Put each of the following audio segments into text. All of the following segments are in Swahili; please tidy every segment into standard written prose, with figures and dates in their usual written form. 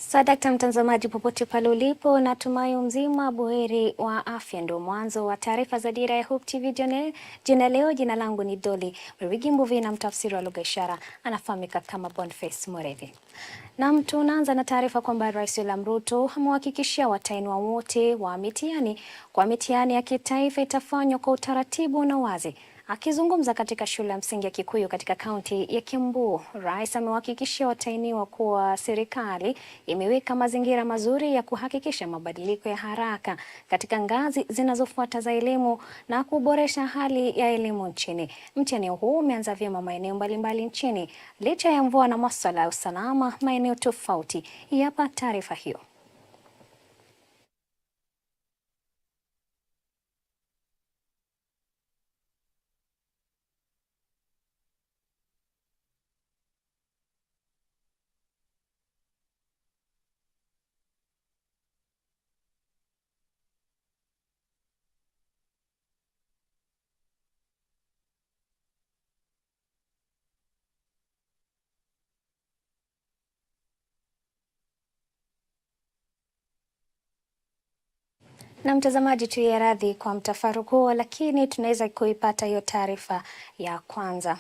Sadakta mtazamaji popote pale ulipo, natumai mzima buheri wa afya. Ndio mwanzo wa taarifa za Dira Ya Hope TV leo. Jina langu ni Dolly Mbuvi na mtafsiri wa lugha ishara anafahamika kama Boniface Morevi. Na tunaanza na taarifa kwamba Rais William Ruto amewahakikishia watahiniwa wote wa mitihani ya kitaifa itafanywa kwa utaratibu na wazi. Akizungumza katika shule ya msingi ya Kikuyu katika kaunti ya Kiambu, Rais amewahakikishia watahiniwa kuwa serikali imeweka mazingira mazuri ya kuhakikisha mabadiliko ya haraka katika ngazi zinazofuata za elimu na kuboresha hali ya elimu nchini. Mtihani huu umeanza vyema maeneo mbalimbali nchini licha ya mvua na masuala ya usalama maeneo tofauti. Hapa taarifa hiyo. Na mtazamaji, tuwe radhi kwa mtafaruku huo, lakini tunaweza kuipata hiyo taarifa ya kwanza.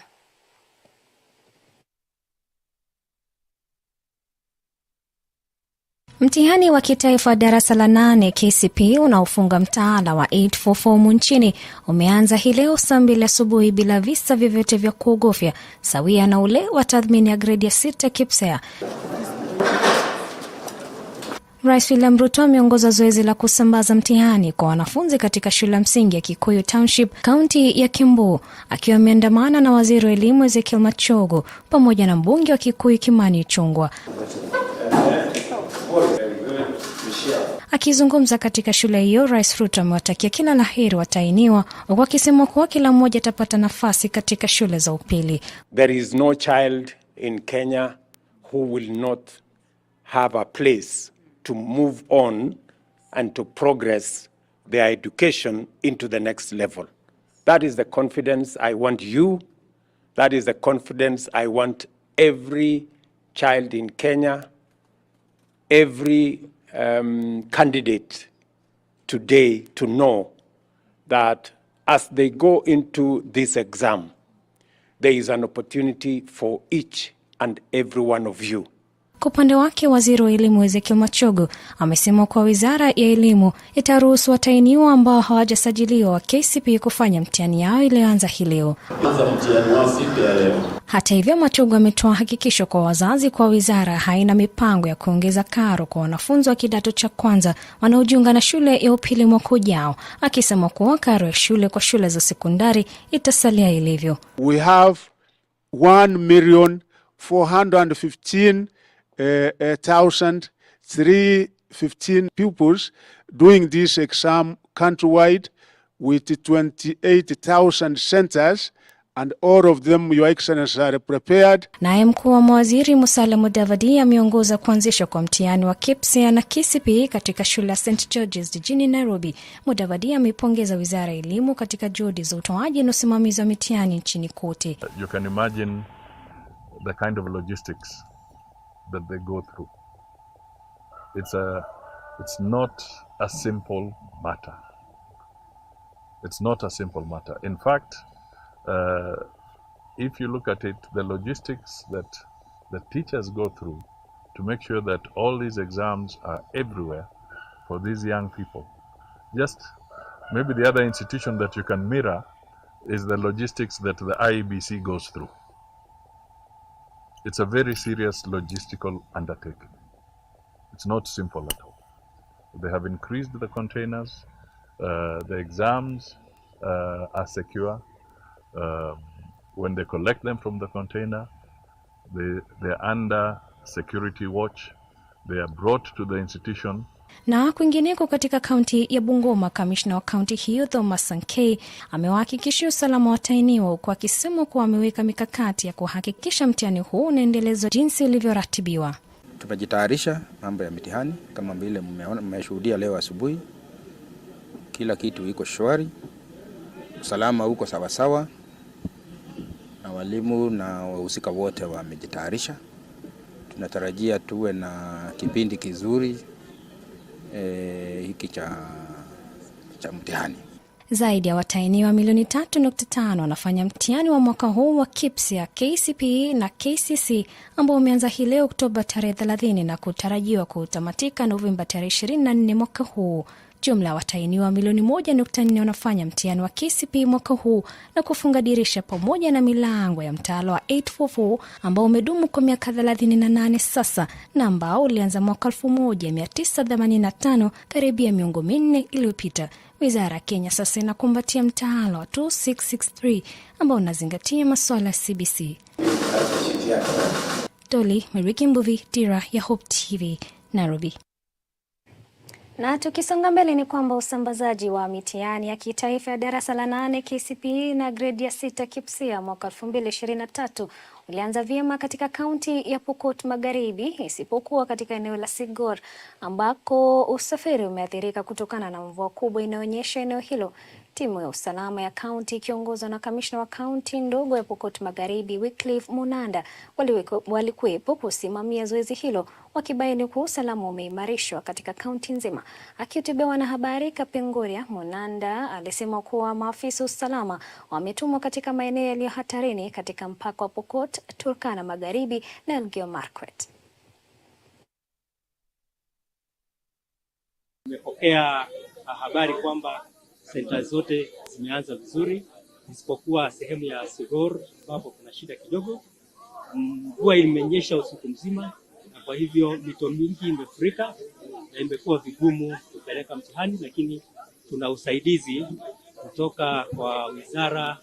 Mtihani wa kitaifa wa darasa la 8 KCPE unaofunga mtaala wa 844 nchini umeanza hii leo saa 2 asubuhi bila visa vyovyote vya kuogofya, sawia na ule wa tathmini ya gredi ya 6 KPSEA. Rais William Ruto ameongoza zoezi la kusambaza mtihani kwa wanafunzi katika shule ya msingi ya Kikuyu Township, kaunti ya Kiambu, akiwa ameandamana na waziri wa elimu Ezekiel Machogu pamoja na mbunge wa Kikuyu Kimani Ichung'wah. Akizungumza katika shule hiyo, Rais Ruto amewatakia kila laheri watahiniwa, huku akisema kuwa kila mmoja atapata nafasi katika shule za upili. There is no child in Kenya who will not have a place to move on and to progress their education into the next level. That is the confidence I want you. That is the confidence I want every child in Kenya, every candidate today to know that as they go into this exam, there is an opportunity for each and every one of you. Kwa upande wake, waziri wa elimu Ezekiel Machogu amesema kwa wizara ya elimu itaruhusu watahiniwa ambao hawajasajiliwa wa KCPE kufanya mtihani yao iliyoanza hii leo. Hata hivyo, Machogu ametoa hakikisho kwa wazazi kwa wizara haina mipango ya kuongeza karo kwa wanafunzi wa kidato cha kwanza wanaojiunga na shule ya upili mwaka ujao, akisema kuwa karo ya shule kwa shule za sekondari itasalia ilivyo. We have 1,415,315 pupils doing this exam countrywide with 28,000 centers, and all of them, Your Excellency, are prepared. Naye mkuu wa mawaziri Musalia Mudavadi ameongoza kuanzishwa kwa mtihani wa KPSEA na KCPE katika shule ya St. George's jijini Nairobi. Mudavadi amepongeza wizara ya elimu katika juhudi za utoaji na usimamizi wa mitihani nchini kote. You can imagine the kind of logistics that they go through. It's not a simple matter. It's not a simple matter. In fact, if you look at it, the logistics that the teachers go through to make sure that all these exams are everywhere for these young people. Just maybe the other institution that you can mirror is the logistics that the IEBC goes through. It's a very serious logistical undertaking. It's not simple at all. They have increased the containers. The exams are secure. When they collect them from the container, they're under security watch. They are brought to the institution. Na kwingineko katika kaunti ya Bungoma, kamishna wa kaunti hiyo Thomas Sankei amewahakikishia usalama wa watahiniwa, huku akisema kuwa ameweka mikakati ya kuhakikisha mtihani huu unaendelezwa jinsi ilivyoratibiwa. Tumejitayarisha mambo ya mitihani kama vile mmeshuhudia leo asubuhi. Kila kitu iko shwari, usalama uko sawa sawa, na walimu na wahusika wote wamejitayarisha. Tunatarajia tuwe na kipindi kizuri hiki cha mtihani. Zaidi ya watahiniwa milioni 3.5 wanafanya mtihani wa mwaka huu wa KPSEA, KCPE na KCSE ambao umeanza hii leo Oktoba tarehe 30 na kutarajiwa kutamatika Novemba tarehe 24 mwaka huu. Jumla ya watahiniwa milioni 1.4 wanafanya mtihani wa KCPE mwaka huu na kufunga dirisha pamoja na milango ya mtaala wa 844 ambao umedumu kwa miaka 38 sasa na ambao ulianza mwaka 1985 karibia miongo minne iliyopita. Wizara ya Kenya sasa inakumbatia mtaala wa 2663 ambao unazingatia masuala ya CBC. Doli Mbuvi, Dira Ya Hope TV, Nairobi. Na tukisonga mbele ni kwamba usambazaji wa mitihani ya kitaifa ya darasa la 8 KCPE na grade ya 6 KPSEA mwaka 2023 ulianza vyema katika kaunti ya Pokot Magharibi isipokuwa katika eneo la Sigor ambako usafiri umeathirika kutokana na mvua kubwa inayonyesha eneo hilo. Timu ya usalama ya kaunti ikiongozwa na kamishna wa kaunti ndogo ya Pokot Magharibi Wycliffe Munanda walikuwepo kusimamia zoezi hilo, wakibaini kuwa usalama umeimarishwa katika kaunti nzima. Akihutubia wanahabari Kapenguria, Munanda alisema kuwa maafisa usalama wametumwa katika maeneo yaliyo hatarini katika mpaka wa Pokot, Turkana Magharibi na Elgeyo Marakwet. Tumepokea habari kwamba senta zote zimeanza vizuri isipokuwa sehemu ya Sigor ambapo kuna shida kidogo. Mvua imenyesha usiku mzima na kwa hivyo mito mingi imefurika na imekuwa vigumu kupeleka mtihani, lakini tuna usaidizi kutoka kwa Wizara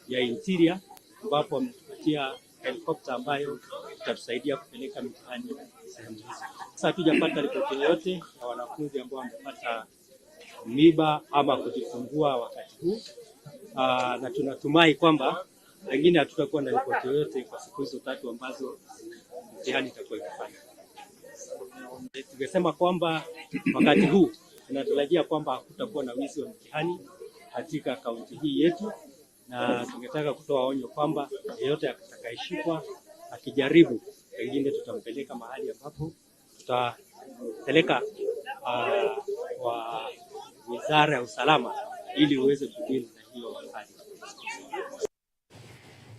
ya Interior ambapo wametupatia helikopta ambayo itatusaidia kupeleka mtihani sehemu hizo. Sasa hatujapata ripoti yoyote ya wanafunzi ambao wamepata miba ama kujifungua wakati huu, na tunatumai kwamba pengine hatutakuwa na ripoti yoyote kwa siku hizo 3 ambazo mtihani itakuwa ikifanya. Tungesema kwamba wakati huu tunatarajia kwamba hakutakuwa na wizi wa mtihani katika kaunti hii yetu, na tungetaka kutoa onyo kwamba yeyote atakayeshikwa akijaribu, pengine tutampeleka mahali ambapo tutapeleka wa Wizara ya Usalama ili uweze kudili na hiyo hali.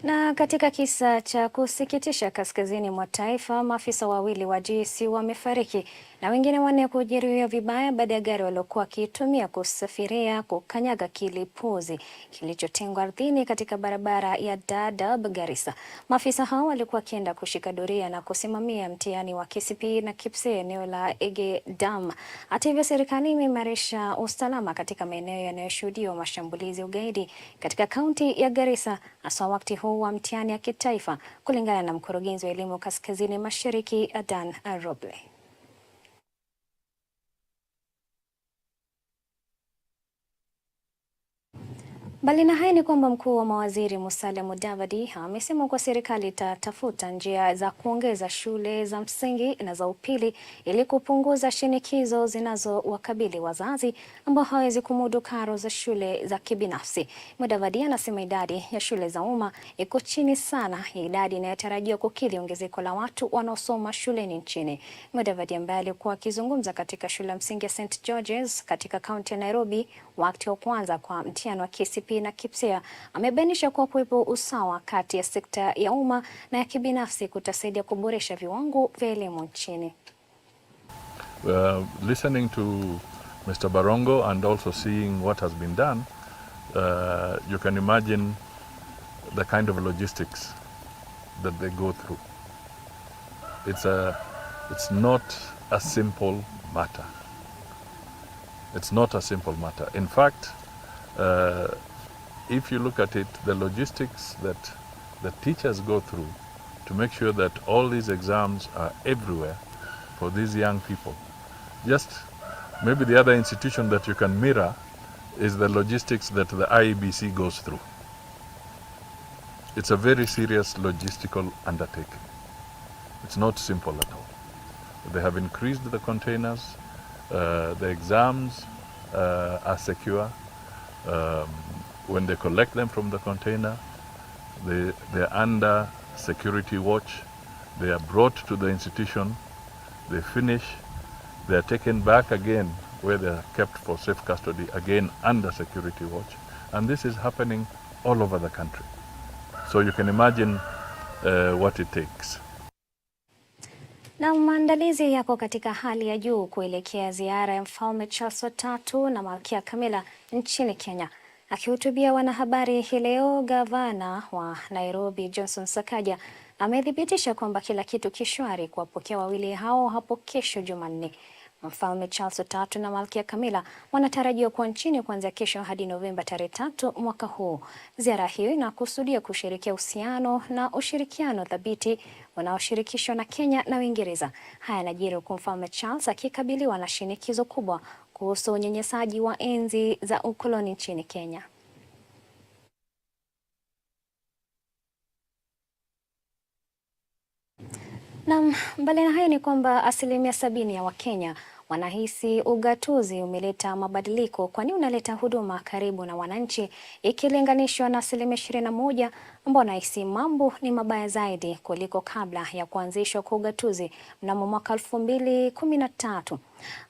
Na katika kisa cha kusikitisha kaskazini mwa taifa, maafisa wawili wa jeshi wamefariki na wengine 4 kujeruhiwa vibaya baada ya gari waliokuwa wakitumia kusafiria kukanyaga kilipuzi kilichotengwa ardhini katika barabara ya Dadaab, Garissa. Maafisa hao walikuwa wakienda kushika doria na kusimamia mtihani wa KCPE na KPSEA eneo la Ege Dam. Hata hivyo, serikali imeimarisha usalama katika maeneo yanayoshuhudia mashambulizi ya ugaidi katika kaunti ya Garissa, hasa wakati huu wa mtihani ya kitaifa, kulingana na mkurugenzi wa elimu kaskazini mashariki Adan Roble. Bali na haya ni kwamba mkuu wa mawaziri Musalia Mudavadi amesema kuwa serikali itatafuta njia za kuongeza shule za msingi na za upili ili kupunguza shinikizo zinazowakabili wazazi ambao hawezi kumudu karo za shule za kibinafsi. Mudavadi anasema idadi ya shule za umma iko chini sana ya idadi inayotarajiwa kukidhi ongezeko la watu wanaosoma shuleni nchini. Mudavadi ambaye alikuwa akizungumza katika shule ya msingi ya St. George's katika kaunti ya Nairobi wakati wa kwanza kwa mtihani wa KCPE na KPSEA amebainisha kuwa kuwepo usawa kati ya sekta ya umma na ya kibinafsi kutasaidia kuboresha viwango vya elimu nchini. Listening to Mr. Barongo and also seeing what has been done, you can imagine the kind of logistics that they go through. It's not a simple matter. It's not a simple matter. In fact, if you look at it, the logistics that the teachers go through to make sure that all these exams are everywhere for these young people. Just maybe the other institution that you can mirror is the logistics that the IEBC goes through. It's a very serious logistical undertaking. It's not simple at all. They have increased the containers. The exams are secure. When they collect them from the container, they're under security watch. They are brought to the institution, they finish, they are taken back again where they are kept for safe custody, again under security watch. And this is happening all over the country. So you can imagine what it takes. Na maandalizi yako katika hali ya juu kuelekea ziara ya Mfalme Charles III na Malkia Camilla nchini Kenya. Akihutubia wanahabari hii leo, gavana wa Nairobi Johnson Sakaja amethibitisha kwamba kila kitu kishwari kuwapokea wawili hao hapo kesho Jumanne. Mfalme Charles III na Malkia Camilla wanatarajiwa kuwa nchini kuanzia kesho hadi Novemba tarehe 3 mwaka huu. Ziara hiyo inakusudia kushirikia uhusiano na ushirikiano thabiti unaoshirikishwa na Kenya na Uingereza. Haya yanajiri huku Mfalme Charles akikabiliwa na shinikizo kubwa kuhusu unyanyasaji wa enzi za ukoloni nchini Kenya. Na mbali na hayo ni kwamba 70% ya Wakenya wanahisi ugatuzi umeleta mabadiliko, kwani unaleta huduma karibu na wananchi, ikilinganishwa na 21% ambao wanahisi mambo ni mabaya zaidi kuliko kabla ya kuanzishwa kwa ugatuzi mnamo mwaka 2013.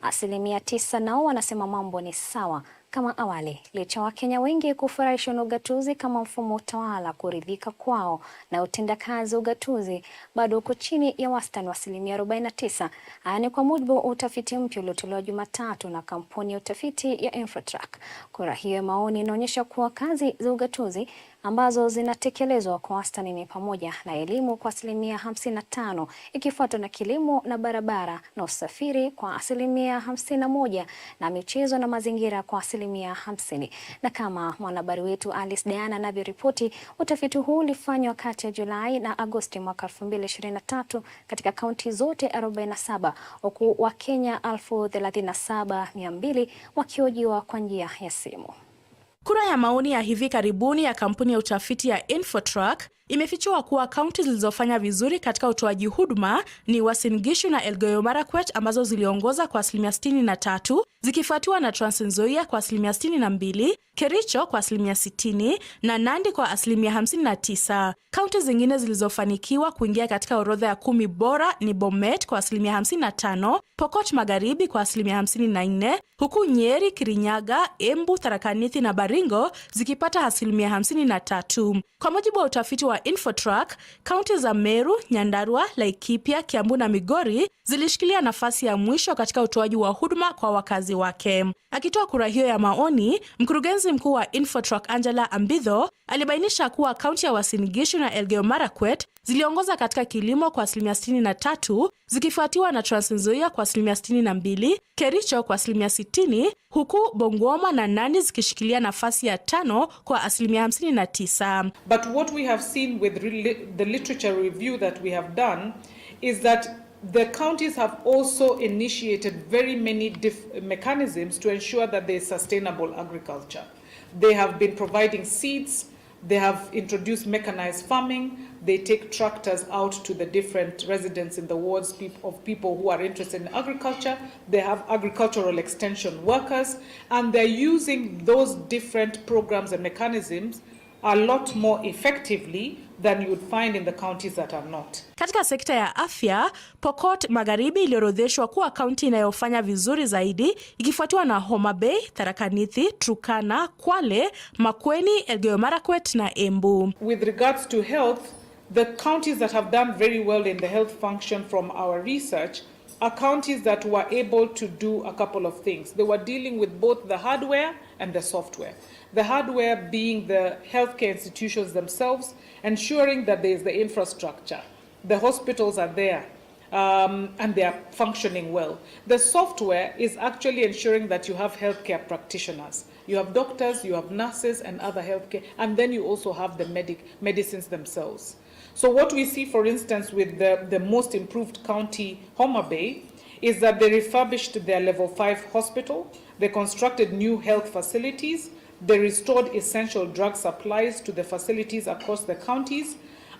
9% nao wanasema mambo ni sawa kama awali, licha Wakenya wengi kufurahishwa na ugatuzi kama mfumo utawala. Kuridhika kwao na utendakazi ugatuzi bado uko chini ya wastani wa 49%. Haya ni kwa mujibu wa utafiti mpya uliotolewa Jumatatu na kampuni ya utafiti ya Infotrack. Kura hiyo ya maoni inaonyesha kuwa kazi za ugatuzi ambazo zinatekelezwa kwa wastani ni pamoja na elimu kwa 55%, ikifuatwa na kilimo na barabara na usafiri kwa 51%, na michezo na mazingira kwa 50%. Na kama mwanahabari wetu Alice Diana anavyoripoti, utafiti huu ulifanywa kati ya Julai na Agosti mwaka 2023 katika kaunti zote 47, huku Wakenya 37,200 wakihojiwa kwa njia ya simu. Kura ya maoni ya hivi karibuni ya kampuni ya utafiti ya Infotrack imefichua kuwa kaunti zilizofanya vizuri katika utoaji huduma ni Uasin Gishu na Elgeyo Marakwet ambazo ziliongoza kwa 63%, zikifuatiwa na Trans Nzoia kwa 62%, Kericho kwa 60% na Nandi kwa 59%. Kaunti zingine zilizofanikiwa kuingia katika orodha ya 10 bora ni Bomet kwa 55%, Pokot Magharibi kwa 54%, huku Nyeri, Kirinyaga, Embu, Tharaka Nithi na Baringo zikipata 53%. Kwa mujibu wa utafiti wa Infotrack, kaunti za Meru, Nyandarua, Laikipia, Kiambu na Migori zilishikilia nafasi ya mwisho katika utoaji wa huduma kwa wakazi wake. Akitoa kura hiyo ya maoni, mkurugenzi mkuu wa Infotrack Angela Ambitho alibainisha kuwa kaunti ya Uasin Gishu na Elgeyo Marakwet ziliongoza katika kilimo kwa 63%, zikifuatiwa na Trans Nzoia kwa 62%, Kericho kwa 60%, huku Bungoma na Nandi zikishikilia nafasi ya 5 kwa 59%. But what we have seen with the literature review that we have done is that the counties have also initiated very many mechanisms to ensure that there is sustainable agriculture. They have been providing seeds, they have introduced mechanized farming, they take tractors out to the different residents in the wards of people who are interested in agriculture, they have agricultural extension workers, and they're using those different programs and mechanisms a lot more effectively than you would find in the counties that are not. Katika sekta ya afya, Pokot Magharibi iliorodheshwa kuwa kaunti inayofanya vizuri zaidi, ikifuatiwa na Homa Bay, Tharaka Nithi, Turkana, Kwale, Makueni, Elgeyo Marakwet na Embu. With regards to health, the counties that have done very well in the health function from our research are counties that were able to do a couple of things. They were dealing with both the hardware and the software. The hardware being the healthcare institutions themselves, ensuring that there is the infrastructure. The hospitals are there and they are functioning well. The software is actually ensuring that you have healthcare practitioners. You have doctors, you have nurses and other healthcare, and then you also have the medicines themselves. So what we see, for instance, with the most improved county, Homa Bay, is that they refurbished their level 5 hospital, they constructed new health facilities, they restored essential drug supplies to the facilities across the counties,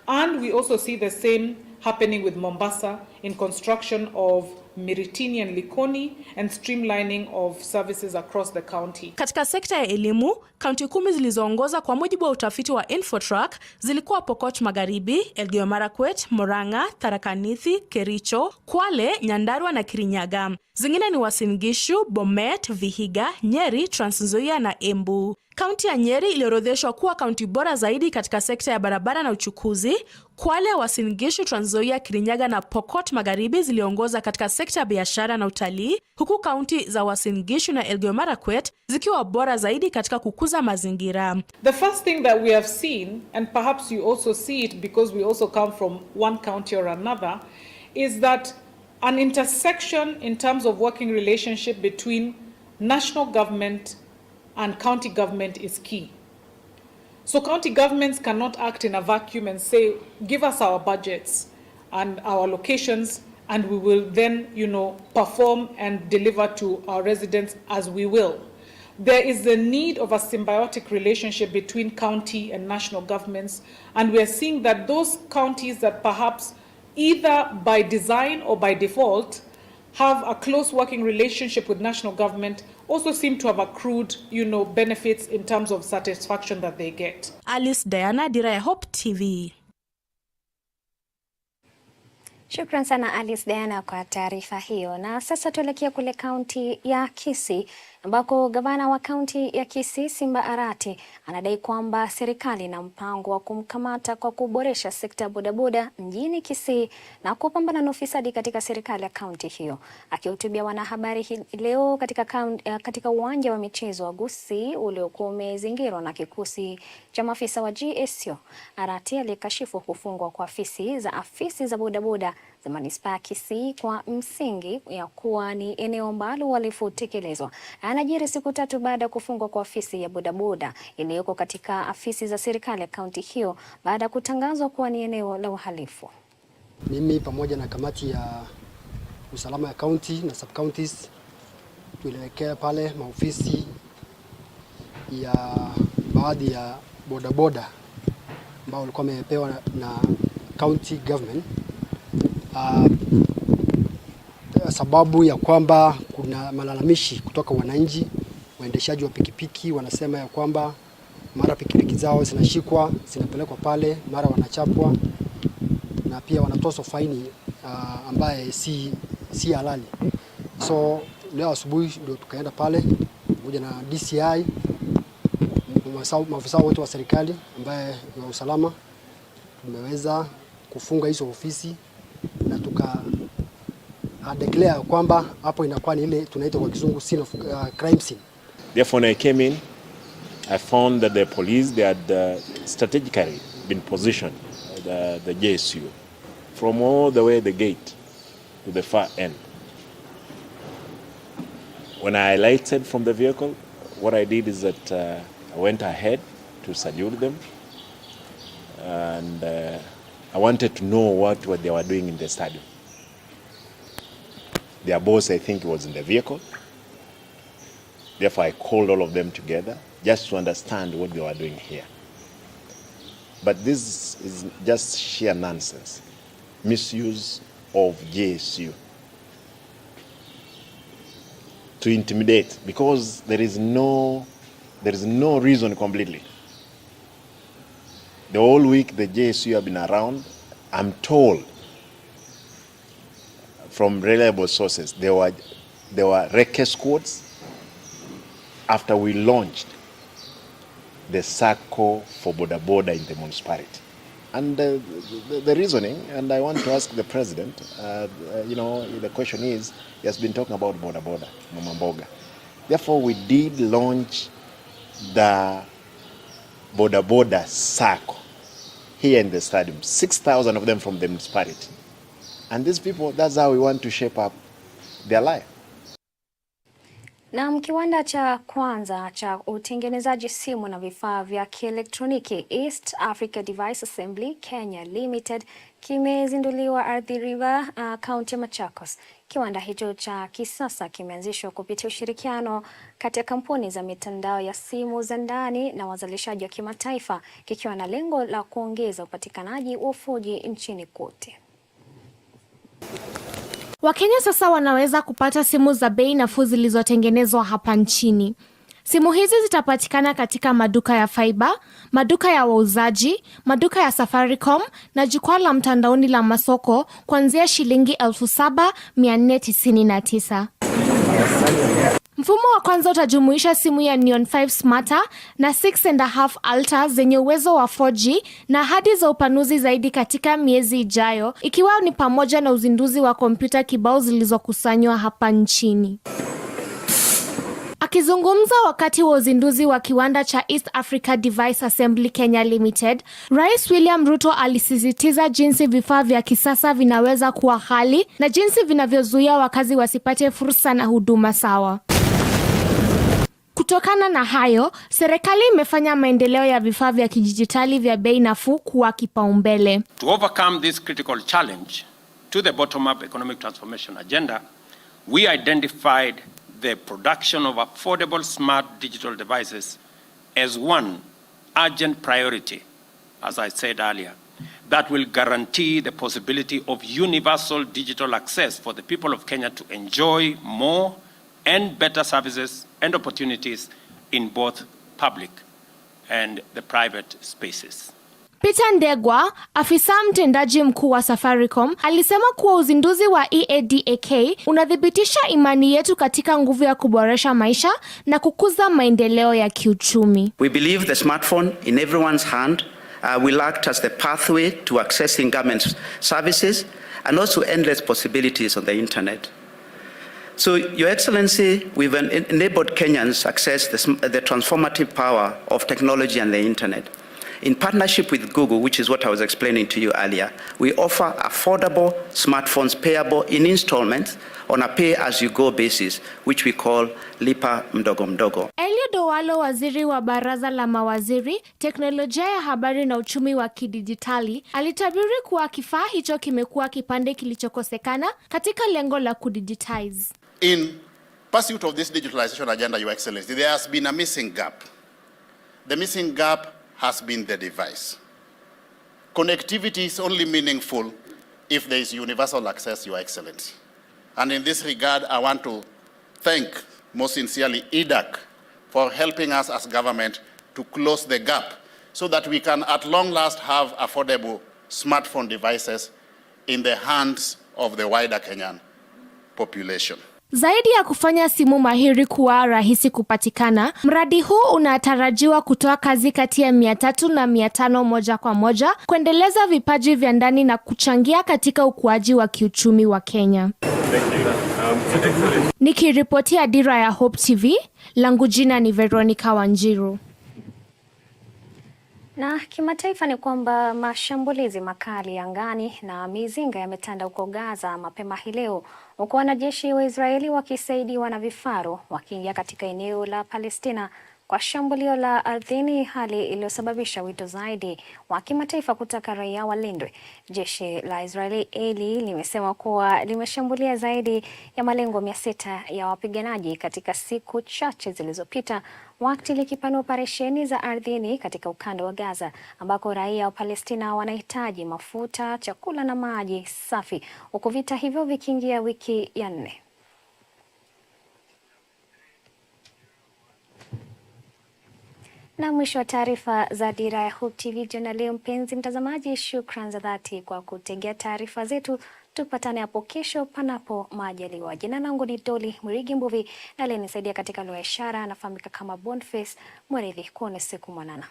and we also see the same happening with Mombasa in construction of Miritini and Likoni, and streamlining of services across the county. Katika sekta ya elimu, kaunti 10 zilizoongoza kwa mujibu wa utafiti wa Infotrack zilikuwa Pokot Magharibi, Elgeyo Marakwet, Murang'a, Tharaka Nithi, Kericho, Kwale, Nyandarua na Kirinyaga. Zingine ni Uasin Gishu, Bomet, Vihiga, Nyeri, Trans Nzoia na Embu. Kaunti ya Nyeri iliorodheshwa kuwa kaunti bora zaidi katika sekta ya barabara na uchukuzi. Kwale, Uasin Gishu, Trans Nzoia, Kirinyaga na Pokot Magharibi ziliongoza katika sekta ya biashara na utalii, huku kaunti za Uasin Gishu na Elgeyo Marakwet zikiwa bora zaidi katika kukuza mazingira. The first thing that we have seen, and perhaps you also see it because we also come from one county or another, is that an intersection in terms of working relationship between national government and county government is key. So county governments cannot act in a vacuum and say, give us our budgets and our locations and we will then, perform and deliver to our residents as we will. There is the need of a symbiotic relationship between county and national governments, and we are seeing that those counties that perhaps either by design or by default have a close working relationship with national government also seem to have accrued, benefits in terms of satisfaction that they get. Alice Diana, Dira Ya Hope TV. Shukran sana Alice Diana kwa taarifa hiyo. Na sasa tuelekea kule kaunti ya Kisii ambako gavana wa kaunti ya Kisii Simba Arati anadai kwamba serikali ina mpango wa kumkamata kwa kuboresha sekta ya bodaboda mjini Kisii na kupambana na ufisadi katika serikali ya kaunti hiyo. Akihutubia wanahabari leo katika uwanja wa michezo wa Gusii uliokuwa umezingirwa na kikosi cha maafisa wa GSU, Arati alikashifu kufungwa kwa afisi za bodaboda za manispaa ya Kisii kwa msingi ya kuwa ni eneo ambalo walifutekelezwa. Anajiri siku 3 baada ya kufungwa kwa afisi ya bodaboda iliyoko katika afisi za serikali ya kaunti hiyo baada ya kutangazwa kuwa ni eneo la uhalifu. Mimi pamoja na kamati ya usalama ya kaunti na sub counties tulielekea pale maofisi ya baadhi ya bodaboda ambao walikuwa wamepewa na county government sababu ya kwamba kuna malalamishi kutoka wananchi. Waendeshaji wa pikipiki wanasema ya kwamba mara pikipiki zao zinashikwa, zinapelekwa pale, mara wanachapwa na pia wanatozwa faini ambaye si halali. So leo asubuhi ndio tukaenda pale pamoja na DCI, maafisa wote wa serikali ambaye ni wa usalama, tumeweza kufunga hizo ofisi na declare kwamba hapo inakuwa ni ile tunaita kwa kizungu scene of crime scene. Therefore, when I came in, I found that the police, they had strategically been positioned, the JSU, from all the way the gate to the far end. When I alighted from the vehicle, what I did is that I went ahead to salute them, and I wanted to know what they were doing in the stadium. Their boss, I think, was in the vehicle. Therefore, I called all of them together just to understand what they were doing here. But this is just sheer nonsense. Misuse of JSU to intimidate, because there is no reason completely. The whole week the JSU have been around. I'm told from reliable sources there were recce squads after we launched the circle for boda boda in the municipality. And the reasoning, and I want to ask the president, the question is, he has been talking about boda boda, Mama Mboga. Therefore, we did launch the boda boda circle here in the stadium, 6,000 of them from the municipality. And these people, that's how we want to shape up their life. Na kiwanda cha kwanza cha utengenezaji simu na vifaa vya kielektroniki East Africa Device Assembly Kenya Limited kimezinduliwa Athi River, kaunti ya Machakos. Kiwanda hicho cha kisasa kimeanzishwa kupitia ushirikiano kati ya kampuni za mitandao ya simu za ndani na wazalishaji wa kimataifa, kikiwa na lengo la kuongeza upatikanaji wa 4G nchini kote. Wakenya sasa wanaweza kupata simu za bei nafuu zilizotengenezwa hapa nchini. Simu hizi zitapatikana katika maduka ya Fiber, maduka ya wauzaji, maduka ya Safaricom na jukwaa la mtandaoni la masoko kuanzia shilingi 7,499. Mfumo wa kwanza utajumuisha simu ya Neon 5 Smarter na 6.5 Ultra zenye uwezo wa 4G na ahadi za upanuzi zaidi katika miezi ijayo, ikiwa ni pamoja na uzinduzi wa kompyuta kibao zilizokusanywa hapa nchini. Akizungumza wakati wa uzinduzi wa kiwanda cha East Africa Device Assembly Kenya Limited, Rais William Ruto alisisitiza jinsi vifaa vya kisasa vinaweza kuwa ghali na jinsi vinavyozuia wakazi wasipate fursa na huduma sawa. Kutokana na hayo, serikali imefanya maendeleo ya vifaa vya kidijitali vya bei nafuu kuwa kipaumbele. To overcome this critical challenge to the bottom-up economic transformation agenda, we identified the production of affordable smart digital devices as one urgent priority, as I said earlier, that will guarantee the possibility of universal digital access for the people of Kenya to enjoy more and better services and opportunities in both public and the private spaces. Peter Ndegwa, afisa mtendaji mkuu wa Safaricom, alisema kuwa uzinduzi wa EADAK unadhibitisha imani yetu katika nguvu ya kuboresha maisha na kukuza maendeleo ya kiuchumi. We believe the smartphone in everyone's hand will act as the pathway to accessing government services and also endless possibilities on the internet. So, Your Excellency, we've enabled Kenyans access the transformative power of technology and the internet. In partnership with Google, which is what I was explaining to you earlier, we offer affordable smartphones payable in installments on a pay-as-you-go basis, which we call Lipa Mdogo Mdogo. Eliud Owalo, waziri wa baraza la mawaziri, teknolojia ya habari na uchumi wa kidijitali, alitabiri kuwa kifaa hicho kimekuwa kipande kilichokosekana katika lengo la kudigitize. In pursuit of this digitalization agenda, Your Excellency, there has been a missing gap. The missing gap has been the device. Connectivity is only meaningful if there is universal access, Your Excellency. And in this regard, I want to thank most sincerely EADAK for helping us as government to close the gap so that we can at long last have affordable smartphone devices in the hands of the wider Kenyan population. Zaidi ya kufanya simu mahiri kuwa rahisi kupatikana, mradi huu unatarajiwa kutoa kazi kati ya 300 na 500 moja kwa moja, kuendeleza vipaji vya ndani na kuchangia katika ukuaji wa kiuchumi wa Kenya. Nikiripotia Dira Ya Hope TV, langu jina ni Veronica Wanjiru. Na kimataifa ni kwamba mashambulizi makali angani na mizinga yametanda huko Gaza mapema hii leo, huku wanajeshi wa Israeli wakisaidiwa na vifaru wakiingia katika eneo la Palestina kwa shambulio la ardhini, hali iliyosababisha wito zaidi wa kimataifa kutaka raia walindwe. Jeshi la Israeli limesema kuwa limeshambulia zaidi ya malengo 600 ya wapiganaji katika siku chache zilizopita, wakati likipanua operesheni za ardhini katika ukanda wa Gaza, ambako raia wa Palestina wanahitaji mafuta, chakula na maji safi, huku vita hivyo vikiingia wiki ya 4. Na mwisho wa taarifa za Dira Ya Hope TV jioni leo. Mpenzi mtazamaji, shukrani za dhati kwa kutegea taarifa zetu. Tupatane hapo kesho panapo majaliwa. Jina langu ni Dolly Murigi Mbuvi, na aliyenisaidia katika lugha ya ishara anafahamika kama Boniface Mwerethi. Kuone siku mwanana.